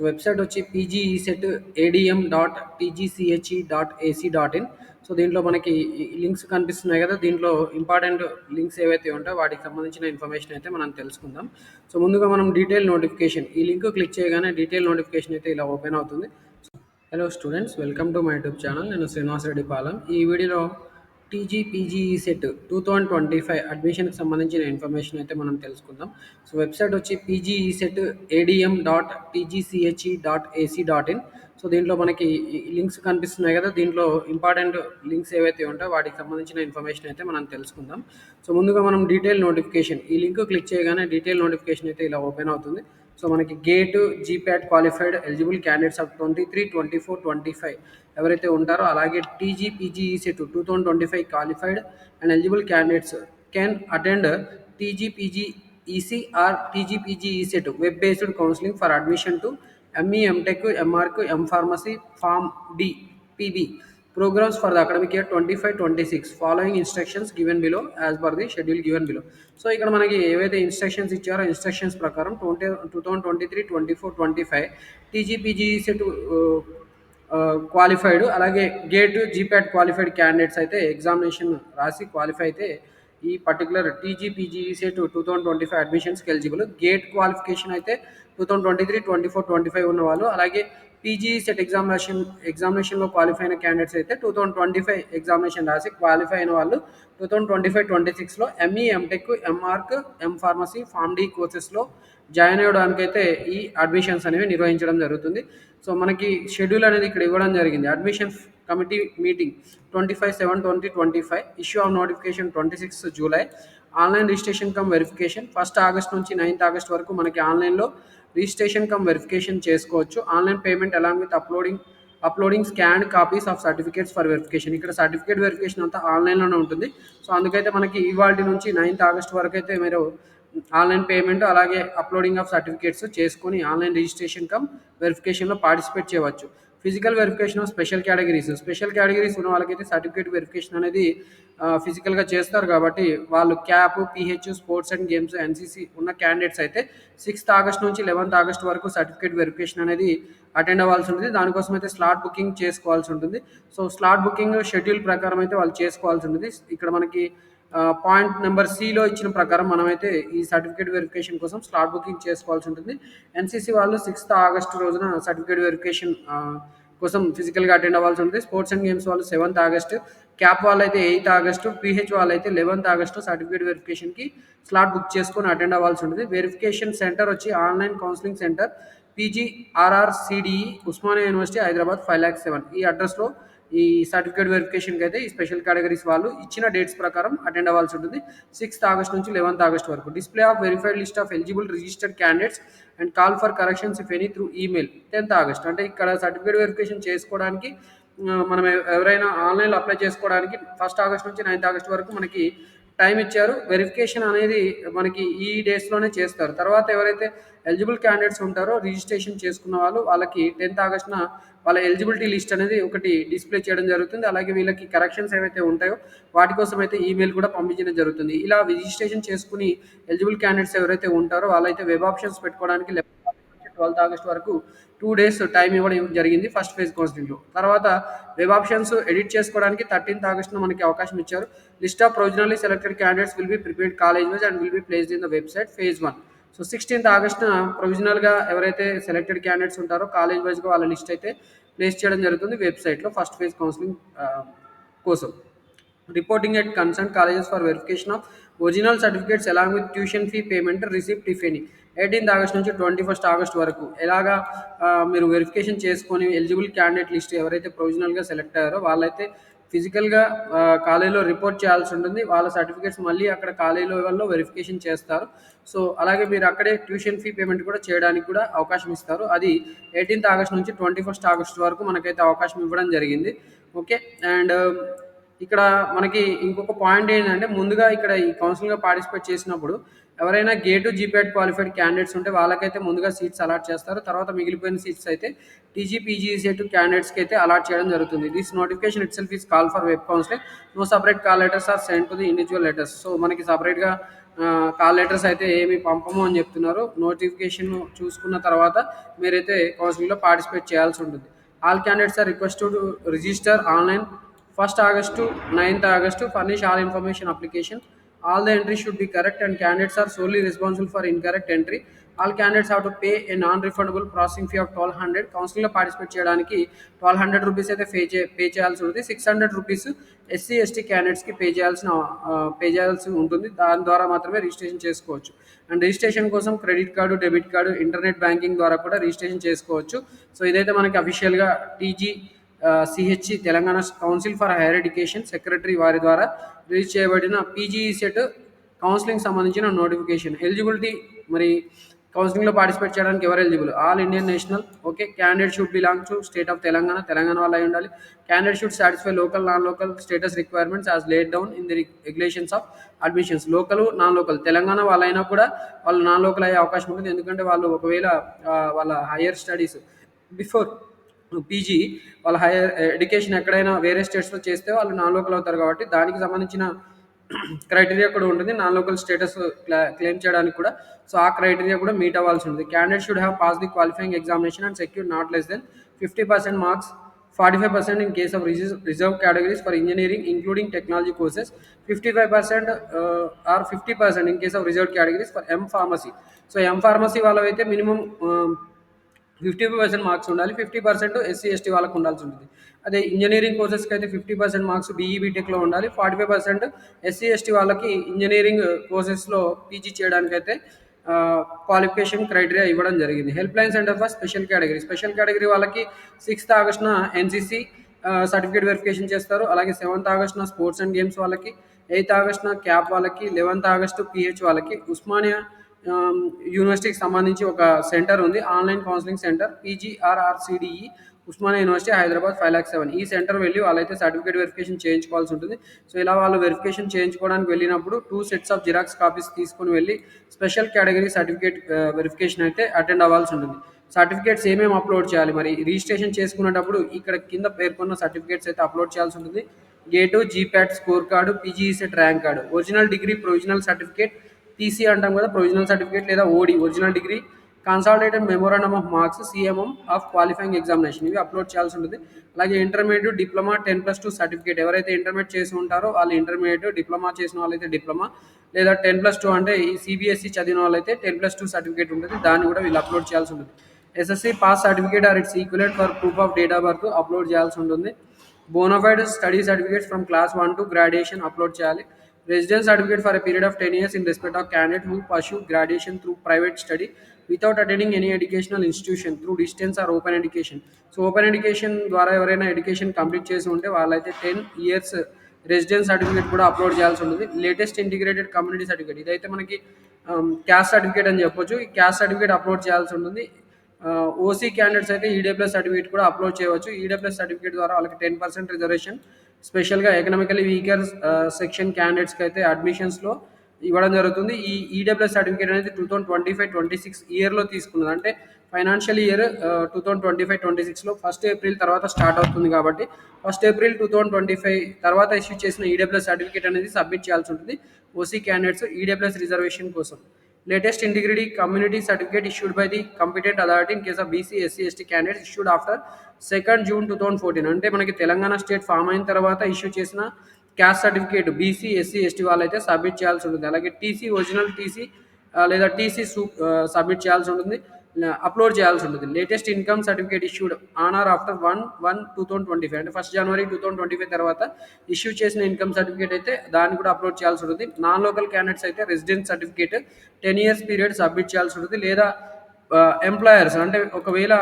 Website వచ్చి pgeset.adm.tgche.ac.in. So దీంట్లో మనకి లింక్స్ కనిపిస్తున్నాయి కదా, దీంట్లో ఇంపార్టెంట్ లింక్స్ ఏవైతే ఉంటాయో వాటికి సంబంధించిన ఇన్ఫర్మేషన్ అయితే మనం తెలుసుకుందాం. సో ముందుగా మనం డీటెయిల్ నోటిఫికేషన్, ఈ లింక్ క్లిక్ చేయగానే డీటెయిల్ నోటిఫికేషన్ అయితే ఇలా ఓపెన్ అవుతుంది. Hello students, welcome to my YouTube channel. నేను శ్రీనివాస్ రెడ్డి పాలెం. ఈ వీడియోలో టీజీపీజీఈ సెట్ 2025 అడ్మిషన్కి సంబంధించిన ఇన్ఫర్మేషన్ అయితే మనం తెలుసుకుందాం. సో వెబ్సైట్ వచ్చి pgeset.adm.tgche.ac.in. సో దీంట్లో మనకి లింక్స్ కనిపిస్తున్నాయి కదా, దీంట్లో ఇంపార్టెంట్ లింక్స్ ఏవైతే ఉంటాయో వాటికి సంబంధించిన ఇన్ఫర్మేషన్ అయితే మనం తెలుసుకుందాం. సో ముందుగా మనం డీటెయిల్ నోటిఫికేషన్, ఈ లింక్ క్లిక్ చేయగానే డీటెయిల్ నోటిఫికేషన్ అయితే ఇలా ఓపెన్ అవుతుంది. సో మనకి GATE GPAT qualified eligible candidates of 23, 24, 25 ఎవరైతే ఉంటారో, అలాగే TGPGE CET 2025 qualified and eligible candidates can attend TGPGECET or TGPGE CET web based counselling for admission to ME, MTech, MArch, M pharmacy, pharm D, PB programs for the academic year 25-26 following instructions given below as per the schedule given below. So ఇక్కడ మనకి ఏవైతే instructions ఇచ్చారో instructions ప్రకారం 2023, 24, 25 TGPG CET qualified, అలాగే GATE GPAT qualified candidates అయితే examination రాసి qualify అయితే ఈ పర్టికులర్ టీజీపీజీ సెట్ 2025 అడ్మిషన్స్కి ఎలిజిబుల్. గేట్ క్వాలిఫికేషన్ అయితే 2023, 24, 25 ఉన్న వాళ్ళు, అలాగే పీజీ సెట్ ఎగ్జామినేషన్లో క్వాలిఫై అయిన క్యాండిడేట్స్ అయితే 2025 ఎగ్జామినేషన్ రాసి క్వాలిఫై అయిన వాళ్ళు 2025-26లో ME, MTech, MArch, M pharmacy, pharm D కోర్సెస్లో జాయిన్ అవ్వడానికి అయితే ఈ అడ్మిషన్స్ అనేవి నిర్వహించడం జరుగుతుంది. సో మనకి షెడ్యూల్ అనేది ఇక్కడ ఇవ్వడం జరిగింది. Admission committee meeting 25/7/2025, issue of notification 26 July, online registration come verification 1 August నుంచి 9 ఆగస్ట్ వరకు మనకి ఆన్లైన్లో రిజిస్ట్రేషన్ కమ్ వెరిఫికేషన్ చేసుకోవచ్చు. Online payment along with uploading scanned copies of certificates for verification. ఇక్కడ సర్టిఫికేట్ వెరిఫికేషన్ అంతా ఆన్లైన్లోనే ఉంటుంది. సో అందుకైతే మనకి ఇవాల్టి నుంచి 9 ఆగస్ట్ వరకు అయితే మీరు ఆన్లైన్ పేమెంట్ అలాగే అప్లోడింగ్ ఆఫ్ సర్టిఫికేట్స్ చేసుకొని ఆన్లైన్ రిజిస్ట్రేషన్ కమ్ వెరిఫికేషన్లో పార్టిసిపేట్ చేయవచ్చు. Physical verification of special categories ఉన్న వాళ్ళకైతే సర్టిఫికేట్ వెరిఫికేషన్ అనేది ఫిజికల్గా చేస్తారు కాబట్టి వాళ్ళు cap, pH, sports and games, NCC ఉన్న క్యాండిడేట్స్ అయితే 6 ఆగస్ట్ నుంచి 11 ఆగస్ట్ వరకు సర్టిఫికేట్ వెరిఫికేషన్ అనేది అటెండ్ అవ్వాల్సి ఉంటుంది. దానికోసం అయితే స్లాట్ బుకింగ్ చేసుకోవాల్సి ఉంటుంది. సో స్లాట్ బుకింగ్ షెడ్యూల్ ప్రకారం అయితే వాళ్ళు చేసుకోవాల్సి ఉంటుంది. ఇక్కడ మనకి పాయింట్ నెంబర్ సిలో ఇచ్చిన ప్రకారం మనమైతే ఈ సర్టిఫికేట్ వెరిఫికేషన్ కోసం స్లాట్ బుకింగ్ చేసుకోవాల్సి ఉంటుంది. ఎన్సీసీ వాళ్ళు 6 ఆగస్ట్ రోజున సర్టిఫికేట్ వెరిఫికేషన్ కోసం ఫిజికల్గా అటెండ్ అవ్వాల్సి ఉంటుంది. స్పోర్ట్స్ అండ్ గేమ్స్ వాళ్ళు 7 ఆగస్ట్, క్యాప్ వాళ్ళైతే 8 ఆగస్టు, పిహెచ్ వాళ్ళైతే 11 ఆగస్టు సర్టిఫికేట్ వెరిఫికేషన్కి స్లాట్ బుక్ చేసుకొని అటెండ్ అవ్వాల్సి ఉంటుంది. వెరిఫికేషన్ సెంటర్ వచ్చి online counselling centre PGRRCDE, Osmania University, Hyderabad 5,07. ఈ అడ్రస్లో ఈ సర్టిఫికేట్ వెరిఫికేషన్కి అయితే ఈ స్పెషల్ కేటగిరీస్ వాళ్ళు ఇచ్చిన డేట్స్ ప్రకారం అటెండ్ అవ్వాల్సి ఉంటుంది. 6 ఆగస్ట్ నుంచి 11 ఆగస్ట్ వరకు. Display of verified list of eligible registered candidates and call for corrections if any through email 10th August. అంటే ఇక్కడ సర్టిఫికేట్ వెరిఫికేషన్ చేసుకోవడానికి మనం ఎవరైనా ఆన్లైన్లో అప్లై చేసుకోవడానికి 1 ఆగస్ట్ నుంచి 9 ఆగస్ట్ వరకు మనకి టైం ఇచ్చారు. వెరిఫికేషన్ అనేది మనకి ఈ డేస్లోనే చేస్తారు. తర్వాత ఎవరైతే ఎలిజిబుల్ క్యాండిడేట్స్ ఉంటారో రిజిస్ట్రేషన్ చేసుకున్న వాళ్ళకి 10th ఆగస్ట్న వాళ్ళ ఎలిజిబిలిటీ లిస్ట్ అనేది ఒకటి డిస్ప్లే చేయడం జరుగుతుంది. అలాగే వీళ్ళకి కరెక్షన్స్ ఏవైతే ఉంటాయో వాటి కోసం అయితే ఈమెయిల్ కూడా పంపించడం జరుగుతుంది. ఇలా రిజిస్ట్రేషన్ చేసుకుని ఎలిజిబుల్ క్యాండిడేట్స్ ఎవరైతే ఉంటారో వాళ్ళైతే వెబ్ ఆప్షన్స్ పెట్టుకోవడానికి 12 ఆగస్ట్ వరకు 2 days టైం ఇవ్వడం జరిగింది ఫస్ట్ ఫేజ్ కౌన్సిలింగ్లో. తర్వాత వెబ్ ఆప్షన్స్ ఎడిట్ చేసుకోవడానికి 13th ఆగస్ట్న మనకి అవకాశం ఇచ్చారు. List of provisionally selected candidates will be prepared college wise and will be placed in the website phase 1. So 16th ఆగస్ట్న ప్రొవిజనల్గా ఎవరైతే సెలెక్టెడ్ క్యాండిడేట్స్ ఉంటారో కాలేజ్ వైజ్గా వాళ్ళ లిస్ట్ అయితే ప్లేస్ చేయడం జరుగుతుంది వెబ్సైట్లో ఫస్ట్ ఫేజ్ కౌన్సిలింగ్ కోసం. Reporting at concern colleges for verification of original certificates along with tuition fee payment receipt if any 18th August నుంచి 21st ఆగస్ట్ వరకు ఎలాగా మీరు వెరిఫికేషన్ చేసుకొని ఎలిజిబుల్ క్యాండిడేట్ లిస్ట్ ఎవరైతే ప్రొవిజనల్గా సెలెక్ట్ అయ్యారో వాళ్ళైతే ఫిజికల్గా కాలేజీలో రిపోర్ట్ చేయాల్సి ఉంటుంది. వాళ్ళ సర్టిఫికేట్స్ మళ్ళీ అక్కడ కాలేజీ లెవెల్లో వెరిఫికేషన్ చేస్తారు. సో అలాగే మీరు అక్కడే ట్యూషన్ ఫీ పేమెంట్ కూడా చేయడానికి కూడా అవకాశం ఇస్తారు. అది 18th ఆగస్ట్ నుంచి 21st ఆగస్ట్ వరకు మనకైతే అవకాశం ఇవ్వడం జరిగింది. ఓకే. అండ్ ఇక్కడ మనకి ఇంకొక పాయింట్ ఏంటంటే ముందుగా ఇక్కడ ఈ కౌన్సిలింగ్‌లో పార్టిసిపేట్ చేసినప్పుడు ఎవరైనా గేట్, జీపాట్ క్వాలిఫైడ్ క్యాండిడేట్స్ ఉంటే వాళ్ళకైతే ముందుగా సీట్స్ అలాట్ చేస్తారు. తర్వాత మిగిలిపోయిన సీట్స్ అయితే టీజీ, పీజీ సెట్ క్యాండిడేట్స్‌కి అయితే అలాట్ చేయడం జరుగుతుంది. This notification itself is call for web counselling. No separate call letters are send to the individual letters. So మనకి సెపరేట్‌గా కాల్ లెటర్స్ అయితే ఏమి పంపము అని చెప్తున్నారు. నోటిఫికేషన్ చూసుకున్న తర్వాత మీరైతే కౌన్సిలింగ్‌లో పార్టిసిపేట్ చేయాల్సి ఉంటుంది. All candidates are requested to register online 1st August to 9th August to furnish all information application. All the entries should be correct and candidates are solely responsible for incorrect entry. All candidates have to pay a non-refundable processing fee of 1200. కౌన్సిలింగ్లో participate చేయడానికి 1200 rupees అయితే pay చేయాల్సి ఉంటుంది. 600 rupees SC ST క్యాండిడేట్స్కి pay చేయాల్సి ఉంటుంది. దాని ద్వారా మాత్రమే రిజిస్ట్రేషన్ చేసుకోవచ్చు. అండ్ రిజిస్ట్రేషన్ కోసం credit card, debit card, internet banking ద్వారా కూడా రిజిస్ట్రేషన్ చేసుకోవచ్చు. సో ఇదైతే మనకి అఫీషియల్గా TG CH Telangana council for higher education secretary వారి ద్వారా రిలీజ్ చేయబడిన పీజీఈ సెట్ కౌన్సిలింగ్ సంబంధించిన నోటిఫికేషన్. ఎలిజిబిలిటీ మరి కౌన్సిలింగ్లో పార్టిసిపేట్ చేయడానికి ఎవరు eligible? All Indian national. Okay, candidate should belong to state of Telangana వాళ్ళు అయి ఉండాలి. Candidate should satisfy local, non local status requirements as laid down in the regulations of admissions. Local, non local Telangana వాళ్ళైనా కూడా వాళ్ళు non local అయ్యే అవకాశం ఉంటుంది. ఎందుకంటే వాళ్ళు ఒకవేళ వాళ్ళ హైయర్ స్టడీస్ బిఫోర్ పీజీ వాళ్ళ హైయర్ ఎడ్యుకేషన్ ఎక్కడైనా వేరే స్టేట్స్లో చేస్తే వాళ్ళు నాన్ లోకల్ అవుతారు కాబట్టి దానికి సంబంధించిన క్రైటీరియా కూడా ఉంటుంది నాన్ లోకల్ స్టేటస్ క్లెయిమ్ చేయడానికి కూడా. సో ఆ క్రైటీరియా కూడా మీట్ అవ్వాల్సి ఉంటుంది. Candidate should have pass the qualifying examination and secure not less than 50% marks, 45% in case of reserve categories for engineering including technology courses, 55% or 50% in case of reserved categories for M pharmacy. So M pharmacy వాళ్ళవైతే minimum 55% marks ఉండాలి. 50% SC ST వాళ్ళకు ఉండాల్సి ఉంటుంది. అదే engineering కోర్సెస్కి అయితే 50% marks BE బీటెక్లో ఉండాలి. 45% SC ST వాళ్ళకి ఇంజనీరింగ్ కోర్సెస్లో పీజీ చేయడానికైతే క్వాలిఫికేషన్ క్రైటీరియా ఇవ్వడం జరిగింది. Help line centre for special category వాళ్ళకి 6th ఆగస్ట్న ఎన్సీసీ సర్టిఫికేట్ వెరిఫికేషన్ చేస్తారు. అలాగే 7th ఆగస్ట్న స్పోర్ట్స్ అండ్ గేమ్స్ వాళ్ళకి, 8th ఆగస్ట్న క్యాప్ వాళ్ళకి, 11th ఆగస్టు పిహెచ్ వాళ్ళకి. ఉస్మానియా యూనివర్సిటీకి సంబంధించి ఒక సెంటర్ ఉంది, online counselling centre PGRRCDE, Osmania University, Hyderabad 5,07,000. ఈ సెంటర్ వెళ్ళి వాళ్ళైతే సర్టిఫికేట్ వెరిఫికేషన్ చేయించుకోవాల్సి ఉంటుంది. సో ఇలా వాళ్ళు వెరిఫికేషన్ చేయించుకోవడానికి వెళ్ళినప్పుడు 2 sets ఆఫ్ జిరాక్స్ కాపీస్ తీసుకొని వెళ్ళి స్పెషల్ కేటగిరీ సర్టిఫికేట్ వెరిఫికేషన్ అయితే అటెండ్ అవ్వాల్సి ఉంటుంది. సర్టిఫికేట్స్ ఏమేమి అప్లోడ్ చేయాలి? మరి రిజిస్ట్రేషన్ చేసుకునేటప్పుడు ఇక్కడ కింద పేర్కొన్న సర్టిఫికేట్స్ అయితే అప్లోడ్ చేయాల్సి ఉంటుంది. GATE, GPAT score card, PGECET rank card, original degree, provisional certificate, TC అంటాం కదా, ప్రొవిజనల్ సర్టిఫికేట్ లేదా OD original degree, consolidated memorandum of marks, CMM of qualifying examination, ఇవి అప్లోడ్ చేయాల్సి ఉంటుంది. అలాగే ఇంటర్మీడియట్, డిప్లొమా, 10+2 సర్టిఫికేట్, ఎవరైతే ఇంటర్మీడియట్ చేసి ఉంటారో వాళ్ళు ఇంటర్మీడియట్, డిప్లొమా చేసిన వాళ్ళైతే డిప్లొమా, లేదా 10+2 అంటే ఈ సిబిఎస్ఈ చదివిన వాళ్ళైతే 10+2 సర్టిఫికేట్ ఉంటుంది, దాన్ని కూడా వీళ్ళు అప్లోడ్ చేయాల్సి ఉంటుంది. SSC pass certificate or its equivalent for proof of date of birth upload చేయాల్సి ఉంటుంది. Bonafide study certificates from class 1 to graduation upload చేయాలి. Residence certificate for a period of 10 years in respect of candidate who pursue graduation through private study without attending any educational institution through distance or open education. So open education ద్వారా ఎవరైనా education complete చేసి ఉంటే వాళ్ళైతే 10 years residence certificate కూడా upload చేయాల్సి ఉంటుంది. Latest integrated community certificate, ఇదైతే మనకి క్యాస్ట్ సర్టిఫికేట్ అని చెప్పొచ్చు. ఈ క్యాస్ట్ సర్టిఫికేట్ అప్లోడ్ చేయాల్సి ఉంటుంది. ఓసీ క్యాండిడేట్స్ అయితే ఈడబ్ల్యూఎస్ సర్టిఫికేట్ కూడా అప్లోడ్ చేయవచ్చు. ఈడబ్ల్యూఎస్ సర్టిఫికేట్ ద్వారా వాళ్ళకి 10% రిజర్వేషన్ స్పెషల్గా ఎకనామికలీ వీకర్ సెక్షన్ క్యాండిడేట్స్కి అయితే అడ్మిషన్స్లో ఇవ్వడం జరుగుతుంది. ఈ ఈడబ్ల్యూఎస్ సర్టిఫికేట్ అనేది 2025-26 ఇయర్లో తీసుకున్నది. అంటే ఫైనాన్షియల్ ఇయర్ 2025-26లో 1st April తర్వాత స్టార్ట్ అవుతుంది కాబట్టి 1st April 2025 తర్వాత ఇష్యూ చేసిన ఈడబ్ల్యూఎస్ సర్టిఫికేట్ అనేది సబ్మిట్ చేయాల్సి ఉంటుంది ఓసీ క్యాండిడేట్స్ ఈడబ్ల్యూఎస్ రిజర్వేషన్ కోసం. Latest integrity community certificate issued by the competent authority in case of BC, SC, ST candidates issued after 2nd June 2014. అంటే మనకి తెలంగాణ స్టేట్ ఫామ్ అయిన తర్వాత ఇష్యూ చేసిన caste certificate BC, SC, ST వాళ్ళైతే submit చేయాల్సి ఉంటుంది. అలాగే టీసీ, ఒరిజినల్ టీసీ లేదా టీసీ సబ్మిట్ చేయాల్సి ఉంటుంది, అప్లోడ్ చేయాల్సి ఉంటుంది. Latest income certificate issued on or after 1/1/2025 అంటే 1st January 2025 తర్వాత ఇష్యూ చేసిన ఇన్కమ్ సర్టిఫికేట్ అయితే దాన్ని కూడా అప్లోడ్ చేయాల్సి ఉంటుంది. నాన్ లోకల్ క్యాండిడేట్స్ అయితే residence certificate 10 years period submit చేయాల్సి ఉంటుంది. లేదా ఎంప్లాయర్స్ అంటే ఒకవేళ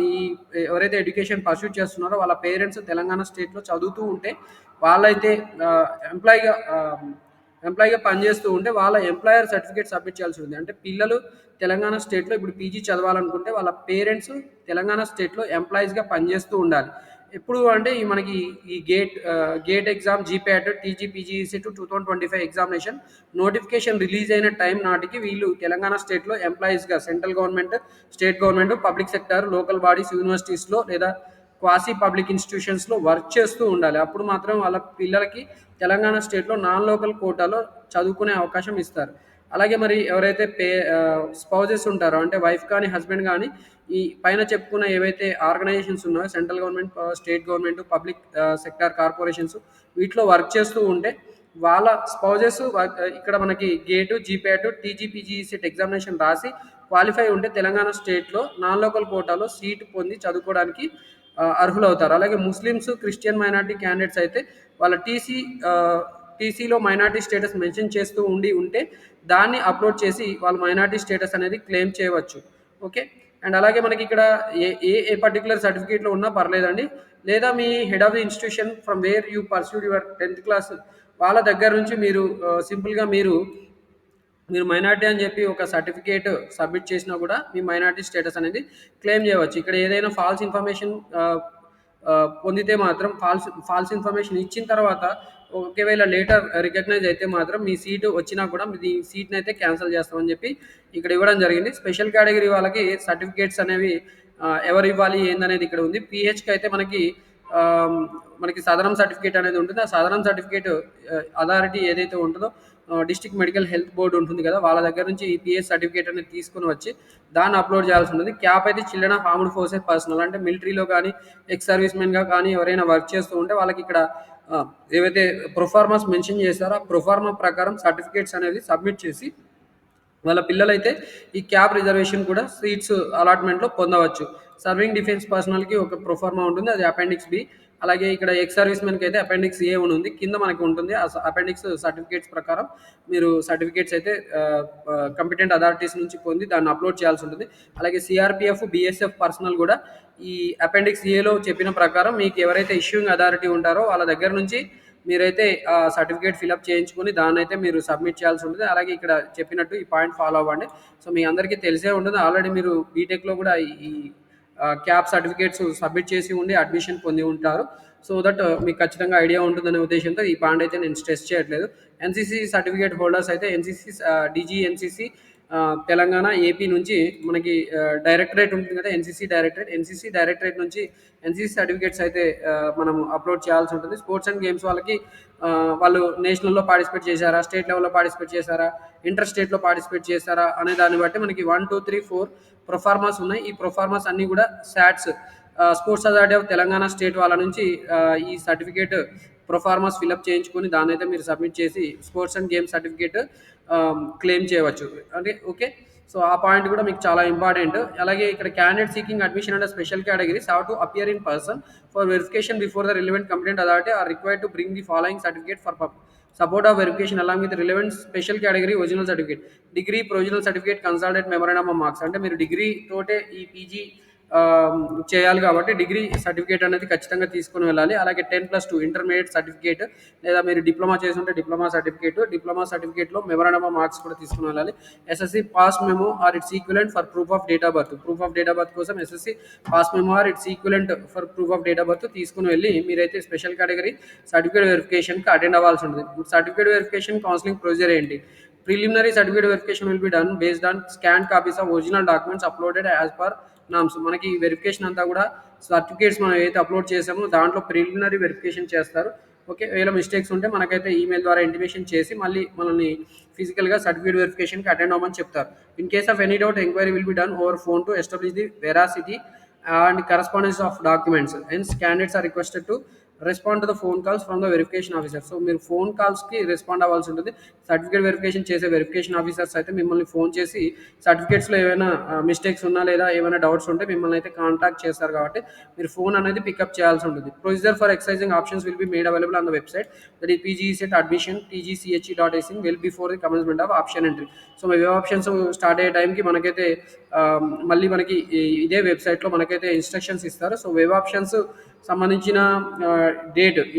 ఈ ఎవరైతే ఎడ్యుకేషన్ పర్సూట్ చేస్తున్నారో వాళ్ళ పేరెంట్స్ తెలంగాణ స్టేట్లో చదువుతూ ఉంటే వాళ్ళైతే ఎంప్లాయీగా పనిచేస్తూ ఉంటే వాళ్ళ ఎంప్లాయర్ సర్టిఫికేట్ సబ్మిట్ చేయాల్సి ఉంది. అంటే పిల్లలు తెలంగాణ స్టేట్లో ఇప్పుడు పీజీ చదవాలనుకుంటే వాళ్ళ పేరెంట్స్ తెలంగాణ స్టేట్లో ఎంప్లాయీస్గా పనిచేస్తూ ఉండాలి. ఎప్పుడు అంటే ఈ మనకి ఈ GATE exam GPAT TGPGC to 2025 examination notification release అయిన టైం నాటికి వీళ్ళు తెలంగాణ స్టేట్లో ఎంప్లాయీస్గా central government, state government, public sector, local bodies, యూనివర్సిటీస్లో లేదా క్వాసీ పబ్లిక్ ఇన్స్టిట్యూషన్స్లో వర్క్ చేస్తూ ఉండాలి. అప్పుడు మాత్రం వాళ్ళ పిల్లలకి తెలంగాణ స్టేట్లో నాన్ లోకల్ కోటాలో చదువుకునే అవకాశం ఇస్తారు. అలాగే మరి ఎవరైతే స్పౌజెస్ ఉంటారో అంటే వైఫ్ కానీ హస్బెండ్ కానీ ఈ పైన చెప్పుకున్న ఏవైతే ఆర్గనైజేషన్స్ ఉన్నాయో central government, state government, public sector corporations వీటిలో వర్క్ చేస్తూ ఉంటే వాళ్ళ స్పౌజెస్ ఇక్కడ మనకి గేటు జీప్యాట్ టీజీపీజీసెట్ ఎగ్జామినేషన్ రాసి క్వాలిఫై ఉంటే తెలంగాణ స్టేట్లో నాన్ లోకల్ కోటాలో సీటు పొంది చదువుకోవడానికి అర్హులవుతారు. అలాగే ముస్లిమ్స్, క్రిస్టియన్ మైనారిటీ క్యాండిడేట్స్ అయితే వాళ్ళ టీసీలో మైనారిటీ స్టేటస్ మెన్షన్ చేస్తూ ఉంటే దాన్ని అప్లోడ్ చేసి వాళ్ళ మైనారిటీ స్టేటస్ అనేది క్లెయిమ్ చేయవచ్చు. ఓకే. అండ్ అలాగే మనకి ఇక్కడ ఏ ఏ ఏ పర్టికులర్ సర్టిఫికేట్లో ఉన్నా పర్లేదండి. లేదా మీ head of the institution from where you pursued your 10th class వాళ్ళ దగ్గర నుంచి మీరు సింపుల్గా మీరు మైనారిటీ అని చెప్పి ఒక సర్టిఫికేట్ సబ్మిట్ చేసినా కూడా మీ మైనారిటీ స్టేటస్ అనేది క్లెయిమ్ చేయవచ్చు. ఇక్కడ ఏదైనా ఫాల్స్ ఇన్ఫర్మేషన్ పొందితే మాత్రం ఫాల్స్ ఇన్ఫర్మేషన్ ఇచ్చిన తర్వాత ఒకవేళ లేటర్ రికగ్నైజ్ అయితే మాత్రం మీ సీటు వచ్చినా కూడా మీ సీట్ని అయితే క్యాన్సిల్ చేస్తామని చెప్పి ఇక్కడ ఇవ్వడం జరిగింది. స్పెషల్ కేటగిరీ వాళ్ళకి సర్టిఫికేట్స్ అనేవి ఎవరు ఇవ్వాలి ఏందనేది ఇక్కడ ఉంది. పిహెచ్కి అయితే మనకి సదరం సర్టిఫికేట్ అనేది ఉంటుంది. ఆ సదరం సర్టిఫికేట్ అథారిటీ ఏదైతే ఉంటుందో డిస్ట్రిక్ట్ మెడికల్ హెల్త్ బోర్డు ఉంటుంది కదా, వాళ్ళ దగ్గర నుంచి ఈ పిహెచ్ సర్టిఫికేట్ అనేది తీసుకొని వచ్చి దాన్ని అప్లోడ్ చేయాల్సి ఉంటుంది. క్యాప్ అయితే children of armed forces personnel అంటే మిలిటరీలో కానీ ఎక్స్ సర్వీస్ మెన్గా కానీ ఎవరైనా వర్క్ చేస్తూ ఉంటే వాళ్ళకి ఇక్కడ ఏవైతే ప్రొఫార్మాస్ మెన్షన్ చేస్తారో ఆ ప్రొఫార్మా ప్రకారం సర్టిఫికేట్స్ అనేది సబ్మిట్ చేసి వాళ్ళ పిల్లలైతే ఈ క్యాప్ రిజర్వేషన్ కూడా సీట్స్ అలాట్మెంట్లో పొందవచ్చు. సర్వింగ్ డిఫెన్స్ పర్సనల్కి ఒక ప్రొఫార్మా ఉంటుంది, అది అపెండిక్స్ బి. అలాగే ఇక్కడ ఎక్స్ సర్వీస్ మెన్కి అయితే అపెండిక్స్ ఏ ఉంది, కింద మనకి ఉంటుంది. ఆ అపెండిక్స్ సర్టిఫికేట్స్ ప్రకారం మీరు సర్టిఫికేట్స్ అయితే కంపిటెంట్ అథారిటీస్ నుంచి పొంది దాన్ని అప్లోడ్ చేయాల్సి ఉంటుంది. అలాగే సిఆర్పిఎఫ్, బిఎస్ఎఫ్ పర్సనల్ కూడా ఈ అపెండిక్స్ ఏలో చెప్పిన ప్రకారం మీకు ఎవరైతే ఇష్యూయింగ్ అథారిటీ ఉంటారో వాళ్ళ దగ్గర నుంచి మీరైతే ఆ సర్టిఫికేట్ ఫిలప్ చేయించుకొని దాన్ని అయితే మీరు సబ్మిట్ చేయాల్సి ఉంటుంది. అలాగే ఇక్కడ చెప్పినట్టు ఈ పాయింట్ ఫాలో అవ్వండి. సో మీ అందరికీ తెలిసే ఉంటుంది, ఆల్రెడీ మీరు బీటెక్లో కూడా ఈ క్యాప్ సర్టిఫికేట్స్ సబ్మిట్ చేసి ఉండి అడ్మిషన్ పొంది ఉంటారు. సో దట్ మీకు ఖచ్చితంగా ఐడియా ఉంటుందనే ఉద్దేశంతో ఈ పాయింట్ అయితే నేను స్ట్రెస్ చేయట్లేదు. ఎన్సీసీ సర్టిఫికేట్ హోల్డర్స్ అయితే ఎన్సీసీ ఎన్సీసీ తెలంగాణ, ఏపీ నుంచి మనకి డైరెక్టరేట్ ఉంటుంది కదా, ఎన్సీసీ డైరెక్టరేట్ నుంచి ఎన్సీసీ సర్టిఫికేట్స్ అయితే మనం అప్లోడ్ చేయాల్సి ఉంటుంది. స్పోర్ట్స్ అండ్ గేమ్స్ వాళ్ళకి వాళ్ళు నేషనల్లో పార్టిసిపేట్ చేశారా, స్టేట్ లెవెల్లో పార్టిసిపేట్ చేశారా, ఇంటర్ స్టేట్లో పార్టిసిపేట్ చేశారా అనే దాన్ని బట్టి మనకి 1, 2, 3, 4 ప్రొఫార్మాస్ ఉన్నాయి. ఈ ప్రొఫార్మాస్ అన్నీ కూడా sats sports authority of Telangana state వాళ్ళ నుంచి ఈ సర్టిఫికేట్ ప్రొఫార్మాస్ ఫిలప్ చేయించుకొని దాన్ని అయితే మీరు సబ్మిట్ చేసి sports and games certificate claim చేయవచ్చు అంటే. ఓకే. సో ఆ పాయింట్ కూడా మీకు చాలా ఇంపార్టెంట్. అలాగే ఇక్కడ candidate seeking admission under special categories have to appear in person for verification before the relevant complaint authority are required to bring the following certificate for support of verification along with relevant special category original certificate, degree, provisional certificate, consultant memorandum of marks. అంటే మీరు degree తోటే ఈ PG చేయాలి కాబట్టి degree certificate అనేది ఖచ్చితంగా తీసుకొని వెళ్ళాలి. అలాగే 10+2 ఇంటర్మీడియట్ సర్టిఫికేట్ లేదా మీరు డిప్లొమా చేస్తుంటే డిప్లొమా సర్టిఫికేట్లో మెమరాండమ్ ఆఫ్ మార్క్స్ కూడా తీసుకుని వెళ్ళాలి. SSC pass memo or its equivalent for proof of date of birth కోసం SSC pass memo or its equivalent for proof of date of birth తీసుకుని వెళ్ళి మీరైతే స్పెషల్ కేటగిరీ సర్టిఫికేట్ వెరిఫికేషన్కి attend అవ్వాల్సి ఉంటుంది. సర్టిఫికేట్ వెరిఫికేషన్ కౌన్సిలింగ్ ప్రొసీజర్ ఏంటి? Preliminary certificate verification will be done based on scan copies of original documents uploaded as per norms. మనకి verification అంతా కూడా సర్టిఫికేట్స్ మనం ఏదైతే అప్లోడ్ చేసామో దాంట్లో ప్రిలిమినరీ వెరిఫికేషన్ చేస్తారు. ఓకే. ఏమైనా మిస్టేక్స్ ఉంటే మనకైతే ఈమెయిల్ ద్వారా ఇంటిమేషన్ చేసి మళ్ళీ మనల్ని ఫిజికల్గా సర్టిఫికేట్ వెరిఫికేషన్కి అటెండ్ అవ్వమని చెప్తారు. In case of any doubt enquiry will be done over phone to establish the veracity and correspondence of documents. Hence candidates are requested to respond to the phone calls from the verification officer. So మీరు phone కాల్స్కి respond అవ్వాల్సి ఉంటుంది. Certificate verification చేసే verification officers అయితే మిమ్మల్ని phone చేసి సర్టిఫికేట్స్లో ఏమైనా mistakes ఉన్నా లేదా ఏమైనా డౌట్స్ ఉంటే మిమ్మల్ని అయితే కాంటాక్ట్ చేస్తారు కాబట్టి మీరు ఫోన్ అనేది పికప్ చేయాల్సి ఉంటుంది. Procedure for exercising options will be made available on the website that ఈ PGCET admission tgche.in well before the commencement of option entry. So web options start అయ్యే టైంకి మనకైతే మళ్ళీ మనకి ఇదే వెబ్సైట్లో మనకైతే ఇన్స్ట్రక్షన్స్ ఇస్తారు. సో వెబ్ ఆప్షన్స్ సంబంధించిన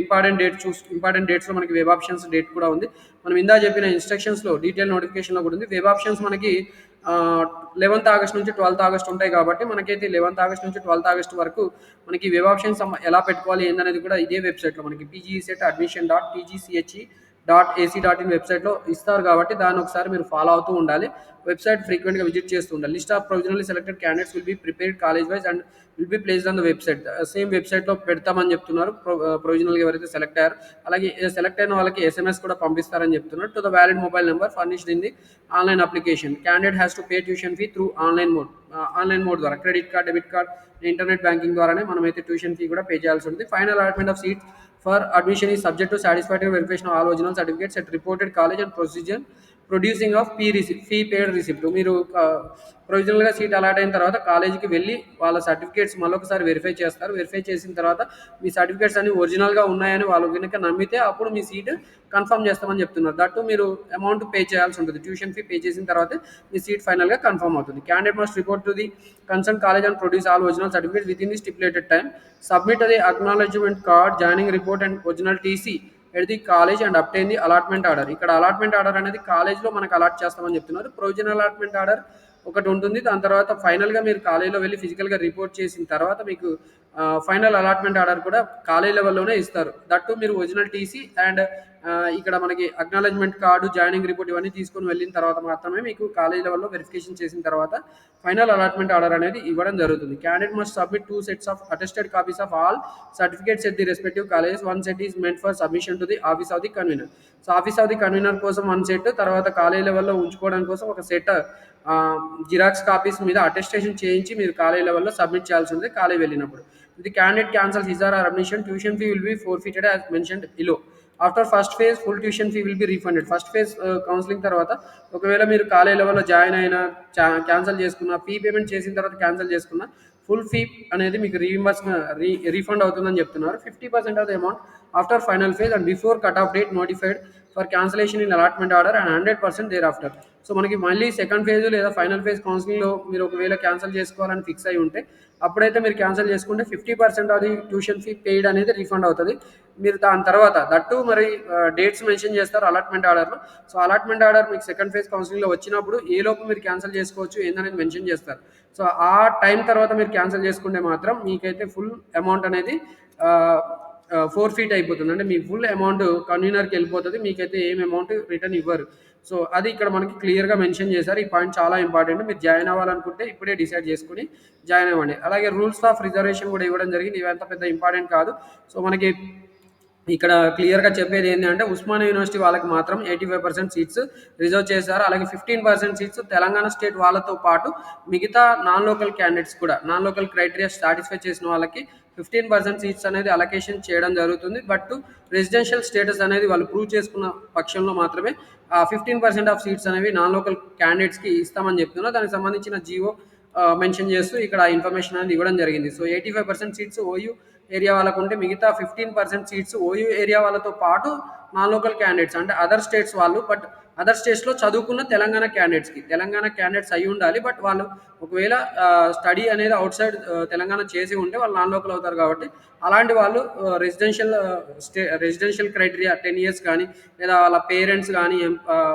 ఇంపార్టెంట్ డేట్స్లో మనకి వెబ్ ఆప్షన్స్ డేట్ కూడా ఉంది. మనం ఇందా చెప్పిన ఇన్స్ట్రక్షన్స్లో డీటెయిల్ నోటిఫికేషన్లో కూడా ఉంది. వెబ్ ఆప్షన్స్ మనకి 11th ఆగస్ట్ నుంచి 12th ఆగస్ట్ ఉంటాయి కాబట్టి మనకైతే 11th ఆగస్ట్ నుంచి 12th ఆగస్ట్ వరకు మనకి వెబ్ ఆప్షన్స్ ఎలా పెట్టుకోవాలి ఏందనేది కూడా ఇదే వెబ్సైట్లో మనకి PGCET admission dot TGCHE dot AC dot in వెబ్సైట్లో ఇస్తారు కాబట్టి దాన్ని ఒకసారి మీరు ఫాలో అవుతూ ఉండాలి. వెబ్సైట్ ఫ్రీక్వెంట్గా విజిట్ చేస్తూ ఉండాలి. List of provisionally selected candidates will be prepared college wise and will be placed on the website. Same వెబ్సైట్లో పెడతామని చెప్తున్నారు. ప్రొవిజనల్గా ఎవరైతే సెలెక్ట్ అయ్యారు అలాగే సెలెక్ట్ అయిన వాళ్ళకి ఎస్ఎంఎస్ కూడా పంపిస్తారని చెప్తున్నారు. To the valid mobile number furnished in the online application. Candidate has to pay tuition fee through online mode ద్వారా credit card, debit card, internet banking ద్వారానే మనమైతే ట్యూషన్ ఫీ కూడా పే చేయాల్సి ఉంటుంది. Final allotment of seats for admission is subject to satisfactory verification of all original certificates at reported college and procedure producing of fee paid receipt. మీరు ప్రొవిజనల్గా seat allot అయిన తర్వాత కాలేజీకి వెళ్ళి వాళ్ళ సర్టిఫికేట్స్ మళ్ళొకసారి వెరిఫై చేస్తారు. వెరిఫై చేసిన తర్వాత మీ సర్టిఫికేట్స్ అన్ని ఒరిజినల్గా ఉన్నాయని వాళ్ళు కనుక నమ్మితే అప్పుడు మీ సీట్ కన్ఫర్మ్ చేస్తామని చెప్తున్నారు. దట్టు మీరు అమౌంట్ పే చేయాల్సి ఉంటుంది. ట్యూషన్ ఫీ పే చేసిన తర్వాత మీ సీట్ ఫైనల్గా కన్ఫర్మ్ అవుతుంది. Candidate must report to the concern college and produce all original certificates with in the stipulated time. Submit the acknowledgement card, joining report and original TC at the college and obtain the allotment order. ఇక్కడ allotment order అనేది కాలేజ్లో మనకు allot చేస్తామని చెప్తున్నారు. Provisional allotment order ఒకటి ఉంటుంది. దాని తర్వాత ఫైనల్గా మీరు కాలేజీలో వెళ్ళి ఫిజికల్గా రిపోర్ట్ చేసిన తర్వాత మీకు ఫైనల్ అలాట్మెంట్ ఆర్డర్ కూడా కాలేజ్ లెవెల్లోనే ఇస్తారు. దట్టు మీరు ఒరిజినల్ టీసీ అండ్ ఇక్కడ మనకి అక్నాలెడ్జ్మెంట్ కార్డు, జాయినింగ్ రిపోర్ట్ ఇవన్నీ తీసుకొని వెళ్ళిన తర్వాత మాత్రమే మీకు కాలేజ్ లెవెల్లో వెరిఫికేషన్ చేసిన తర్వాత ఫైనల్ అలాట్మెంట్ ఆర్డర్ అనేది ఇవ్వడం జరుగుతుంది. Candidate must submit 2 sets of attested copies of all certificates at the respective colleges. 1 set is meant for submission to the office of the convener. So office of the convener కోసం 1 set, తర్వాత college లెవెల్లో ఉంచుకోవడం కోసం ఒక set xerox copies మీద attestation చేయించి మీరు college లెవెల్లో సబ్మిట్ చేయాల్సి ఉంటుంది కాలేజ్ వెళ్ళినప్పుడు. The candidate cancels his are admission, tuition fee will be forfeited as mentioned below. After first phase full tuition fee will be refunded. First phase counselling తర్వాత ఒకవేళ మీరు కాలేజ్ లెవెల్లో జాయిన్ అయినా cancel చేసుకున్న, fee payment చేసిన తర్వాత cancel చేసుకున్న full fee అనేది మీకు రీఫండ్ అవుతుందని చెప్తున్నారు. 50% of the amount after final phase and before cut off date notified for cancellation in allotment order and 100% thereafter. So మనకి మళ్ళీ సెకండ్ ఫేజ్ లేదా ఫైనల్ ఫేజ్ కౌన్సిలింగ్లో మీరు ఒకవేళ క్యాన్సిల్ చేసుకోవాలని ఫిక్స్ అయి ఉంటే అప్పుడైతే మీరు క్యాన్సిల్ చేసుకుంటే 50% of the tuition fee paid అనేది రీఫండ్ అవుతుంది. మీరు దాని తర్వాత దట్టు మరి డేట్స్ మెన్షన్ చేస్తారు అలాట్మెంట్ ఆర్డర్లో. సో అలాట్మెంట్ ఆర్డర్ మీకు సెకండ్ ఫేజ్ కౌన్సిలింగ్లో వచ్చినప్పుడు ఏ లోపు మీరు క్యాన్సిల్ చేసుకోవచ్చు ఏందనేది మెన్షన్ చేస్తారు. సో ఆ టైం తర్వాత మీరు క్యాన్సిల్ చేసుకుంటే మాత్రం మీకైతే ఫుల్ అమౌంట్ అనేది ఫోర్ఫీట్ అయిపోతుంది. అంటే మీ ఫుల్ అమౌంట్ కన్వీనర్కి వెళ్ళిపోతుంది. మీకైతే ఏం అమౌంట్ రిటర్న్ ఇవ్వరు. సో అది ఇక్కడ మనకి క్లియర్గా మెన్షన్ చేశారు. ఈ పాయింట్ చాలా ఇంపార్టెంట్. మీరు జాయిన్ అవ్వాలనుకుంటే ఇప్పుడే డిసైడ్ చేసుకుని జాయిన్ అవ్వండి. అలాగే రూల్స్ ఆఫ్ రిజర్వేషన్ కూడా ఇవ్వడం జరిగింది. ఇవంతా పెద్ద ఇంపార్టెంట్ కాదు. సో మనకి ఇక్కడ క్లియర్గా చెప్పేది ఏంటంటే ఉస్మానియా యూనివర్సిటీ వాళ్ళకి మాత్రం 85% సీట్స్ రిజర్వ్ చేశారు. అలాగే 15% సీట్స్ తెలంగాణ స్టేట్ వాళ్ళతో పాటు మిగతా నాన్ లోకల్ క్యాండిడేట్స్ కూడా, నాన్ లోకల్ క్రైటీరియా సాటిస్ఫై చేసిన వాళ్ళకి 15% సీట్స్ అనేది అలొకేషన్ చేయడం జరుగుతుంది. బట్ రెసిడెన్షియల్ స్టేటస్ అనేది వాళ్ళు ప్రూవ్ చేసుకున్న పక్షంలో మాత్రమే ఆ 15% ఆఫ్ సీట్స్ అనేవి నాన్ లోకల్ క్యాండిడేట్స్కి ఇస్తామని చెప్తున్నారు. దానికి సంబంధించిన జియో మెన్షన్ చేస్తూ ఇక్కడ ఇన్ఫర్మేషన్ అనేది ఇవ్వడం జరిగింది. సో 85% సీట్స్ ఓయూ ఏరియా వాళ్ళకు ఉంటే మిగతా 15% సీట్స్ ఓయూ ఏరియా వాళ్ళతో పాటు నాన్ లోకల్ క్యాండిడేట్స్ అంటే అదర్ స్టేట్స్ వాళ్ళు, బట్ అదర్ స్టేట్స్లో చదువుకున్న తెలంగాణ క్యాండిడేట్స్ అయి ఉండాలి. బట్ వాళ్ళు ఒకవేళ స్టడీ అనేది అవుట్ సైడ్ తెలంగాణ చేసి ఉంటే వాళ్ళు నాన్ లోకల్ అవుతారు. కాబట్టి అలాంటి వాళ్ళు రెసిడెన్షియల్ క్రైటీరియా 10 years కానీ లేదా వాళ్ళ పేరెంట్స్ కానీ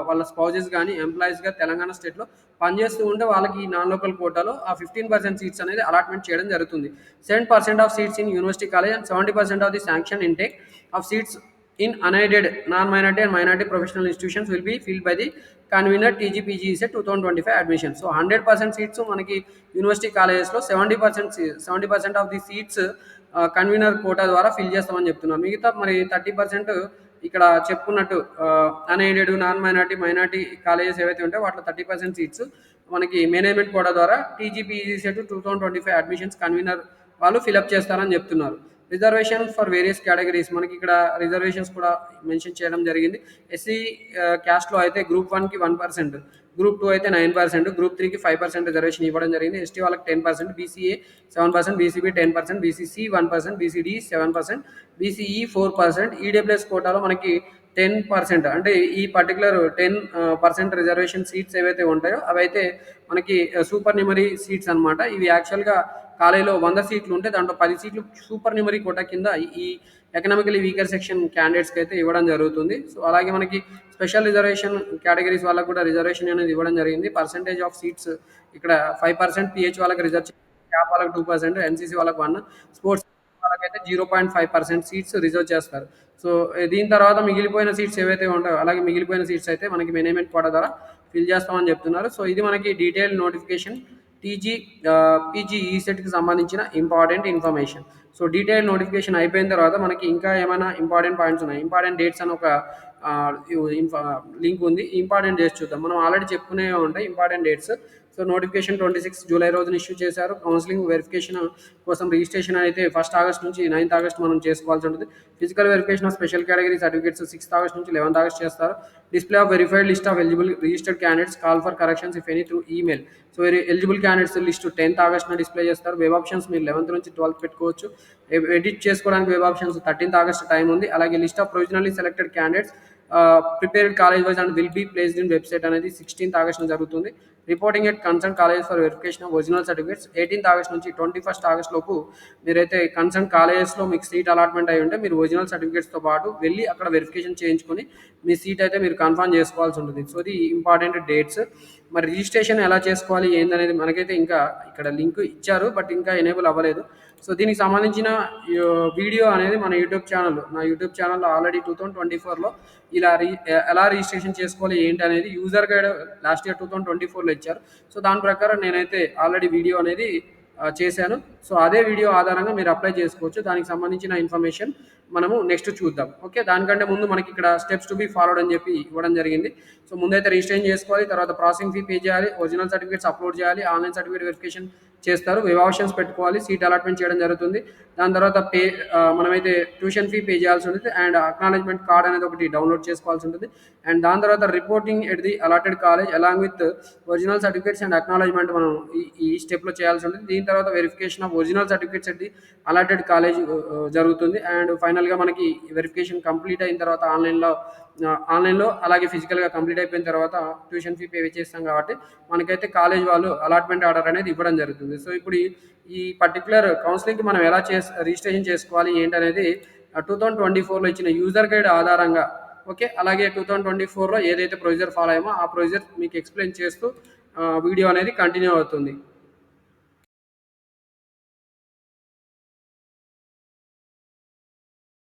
వాళ్ళ స్పౌజెస్ కానీ ఎంప్లాయీస్గా తెలంగాణ స్టేట్లో పనిచేస్తూ ఉంటే వాళ్ళకి ఈ నాన్ లోకల్ కోటాలో ఆ 15% సీట్స్ అనేది అలాట్మెంట్ చేయడం జరుగుతుంది. 7% of seats in university college and 70% of the sanction intake of seats in unaided non-minority and minority professional institutions will be filled by the convener TGPGEC 2025 admission. So 100% seats మనకి university కాలేజెస్లో 70% of the seats convener quota ద్వారా fill చేస్తామని చెప్తున్నారు. మిగతా మరి 30% ఇక్కడ చెప్పుకున్నట్టు unaided, non minority colleges ఏవైతే ఉంటాయో వాటిలో 30% సీట్స్ మనకి మేనేజ్మెంట్ కోటా ద్వారా TGPGEC 2025 అడ్మిషన్స్ కన్వీనర్ వాళ్ళు ఫిల్అప్ చేస్తారని చెప్తున్నారు. రిజర్వేషన్ ఫర్ వేరియస్ కేటగిరీస్ మనకి ఇక్కడ రిజర్వేషన్స్ కూడా మెన్షన్ చేయడం జరిగింది. ఎస్సీ క్యాస్ట్లో అయితే గ్రూప్ 1కి 1%, గ్రూప్ 2 అయితే 9%, గ్రూప్ 3కి 5% రిజర్వేషన్ ఇవ్వడం జరిగింది. ఎస్టీ వాళ్ళకి 10%, BCA 7%, BCB 10%, BCC 1%, BCD 7%, BCE 4%. EWS కోటాలో మనకి 10%, అంటే ఈ పర్టికులర్ 10% రిజర్వేషన్ సీట్స్ ఏవైతే ఉంటాయో అవైతే మనకి సూపర్ న్యూమరీ సీట్స్ అనమాట. ఇవి యాక్చువల్గా కాలేజీలో 100 సీట్లు ఉంటే దాంట్లో 10 సీట్లు సూపర్ న్యూమరీ కోటా కింద ఈ ఎకనామికలీ వీకర్ సెక్షన్ క్యాండిడేట్స్‌కి అయితే ఇవ్వడం జరుగుతుంది. సో, అలాగే మనకి స్పెషల్ రిజర్వేషన్ కేటగిరీస్ వాళ్ళకి కూడా రిజర్వేషన్ అనేది ఇవ్వడం జరిగింది. పర్సెంటేజ్ ఆఫ్ సీట్స్ ఇక్కడ 5% పీహెచ్ వాళ్ళకి రిజర్వ్ క్యాప్ వాళ్ళకి 2%, ఎన్‌సీసీ వాళ్ళకి 1, స్పోర్ట్స్ వాళ్ళకైతే 0.5% సీట్స్ రిజర్వ్ చేస్తారు. సో, దీని తర్వాత మిగిలిపోయిన సీట్స్ ఏవైతే ఉంటాయో అలాగే మిగిలిపోయిన సీట్స్ అయితే మనకి మేనేజ్మెంట్ కోటా ద్వారా ఫిల్ చేస్తామని చెప్తున్నారు. సో, ఇది మనకి డీటెయిల్డ్ నోటిఫికేషన్ టీజీ పీజీ ఈసెట్‌కి సంబంధించిన important information. So, detailed notification అయిపోయిన తర్వాత మనకి ఇంకా ఏమైనా ఇంపార్టెంట్ పాయింట్స్ ఉన్నాయి. ఇంపార్టెంట్ డేట్స్ అని ఒక లింక్ ఉంది. ఇంపార్టెంట్ డేట్స్ చూద్దాం. మనం ఆల్రెడీ చెప్పుకునేవే ఉంటాయి important dates. So, notification 26 July రోజున ఇష్యూ చేశారు. కౌన్సిలింగ్ వెరిఫికేషన్ కోసం రిజిస్ట్రేషన్ అయితే 1 ఆగస్ట్ నుంచి 9 ఆగస్ట్ మనం చేసుకోవాల్సి ఉంటుంది. Physical verification of special category certificates 6 August నుంచి 11 ఆగస్ట్ చేస్తారు. Display of verified list of eligible registered candidates call for corrections if any through email. So, eligible candidates list 10th ఆగస్ట్‌న display చేస్తారు. Web options మీరు 11th నుంచి 12th పెట్టుకోవచ్చు. Edit చేసుకోవడానికి web options 13th August time ఉంది. అలాగే list of provisionally selected candidates prepared college wise and will be placed in website అనేది 16th ఆగస్ట్‌న జరుగుతుంది. Reporting at concern college for verification of original certificates 18th August నుంచి 21st August లోపు మీరైతే concern కాలేజెస్లో మీకు సీట్ అలాట్మెంట్ అయి ఉంటే మీరు ఒరిజినల్ సర్టిఫికేట్స్తో పాటు వెళ్ళి అక్కడ వెరిఫికేషన్ చేయించుకొని మీ సీట్ అయితే మీరు కన్ఫర్మ్ చేసుకోవాల్సి ఉంటుంది. సో, ఇది ఇంపార్టెంట్ డేట్స్. మరి రిజిస్ట్రేషన్ ఎలా చేసుకోవాలి ఏందనేది మనకైతే ఇంకా ఇక్కడ లింక్ ఇచ్చారు. బట్ ఇంకా ఎనేబుల్ అవ్వలేదు. సో, దీనికి సంబంధించిన వీడియో అనేది మన నా యూట్యూబ్ ఛానల్లో ఆల్రెడీ 2024లో ఇలా ఎలా రిజిస్ట్రేషన్ చేసుకోవాలి ఏంటి అనేది యూజర్ గైడ్ లాస్ట్ ఇయర్ 2024లో ఇచ్చారు. సో, దాని ప్రకారం నేనైతే ఆల్రెడీ వీడియో అనేది చేశాను. సో, అదే వీడియో ఆధారంగా మీరు అప్లై చేసుకోవచ్చు. దానికి సంబంధించిన ఇన్ఫర్మేషన్ మనము నెక్స్ట్ చూద్దాం. ఓకే, దానికంటే ముందు మనకి ఇక్కడ స్టెప్స్ టు బి ఫాలోడ్ అని చెప్పి ఇవ్వడం జరిగింది. సో, ముందైతే రిజిస్ట్రేషన్ చేసుకోవాలి. తర్వాత ప్రాసెసింగ్ ఫీ పే చేయాలి. ఒరిజినల్ సర్టిఫికేట్స్ అప్లోడ్ చేయాలి. ఆన్లైన్ సర్టిఫికేట్ వెరిఫికేషన్ చేస్తారు. వెబ్ ఆప్షన్స్ పెట్టుకోవాలి. సీట్ అలాట్మెంట్ చేయడం జరుగుతుంది. దాని తర్వాత మనమైతే ట్యూషన్ ఫీ పే చేయాల్సి ఉంటుంది. అండ్ అక్నాలెడ్జ్మెంట్ కార్డ్ అనేది ఒకటి డౌన్లోడ్ చేసుకోవాల్సి ఉంటుంది. అండ్ దాని తర్వాత reporting at the allotted college along with original certificates and acknowledgement మనం ఈ స్టెప్లో చేయాల్సి ఉంటుంది. దీని తర్వాత verification of original certificates at the allotted college జరుగుతుంది. అండ్ ఫైనల్గా మనకి వెరిఫికేషన్ కంప్లీట్ అయిన తర్వాత ఆన్లైన్లో అలాగే ఫిజికల్గా కంప్లీట్ అయిపోయిన తర్వాత ట్యూషన్ ఫీ పే చేస్తాం కాబట్టి మనకైతే కాలేజ్ వాళ్ళు అలాట్మెంట్ ఆర్డర్ అనేది ఇవ్వడం జరుగుతుంది. సో, ఇప్పుడు ఈ పర్టికులర్ కౌన్సిలింగ్కి మనం ఎలా రిజిస్ట్రేషన్ చేసుకోవాలి ఏంటనేది 2024లో ఇచ్చిన యూజర్ గైడ్ ఆధారంగా ఓకే, అలాగే 2024లో ఏదైతే ప్రొసీజర్ ఫాలో అయ్యామో ఆ ప్రొసీజర్ మీకు ఎక్స్ప్లెయిన్ చేస్తూ వీడియో అనేది కంటిన్యూ అవుతుంది.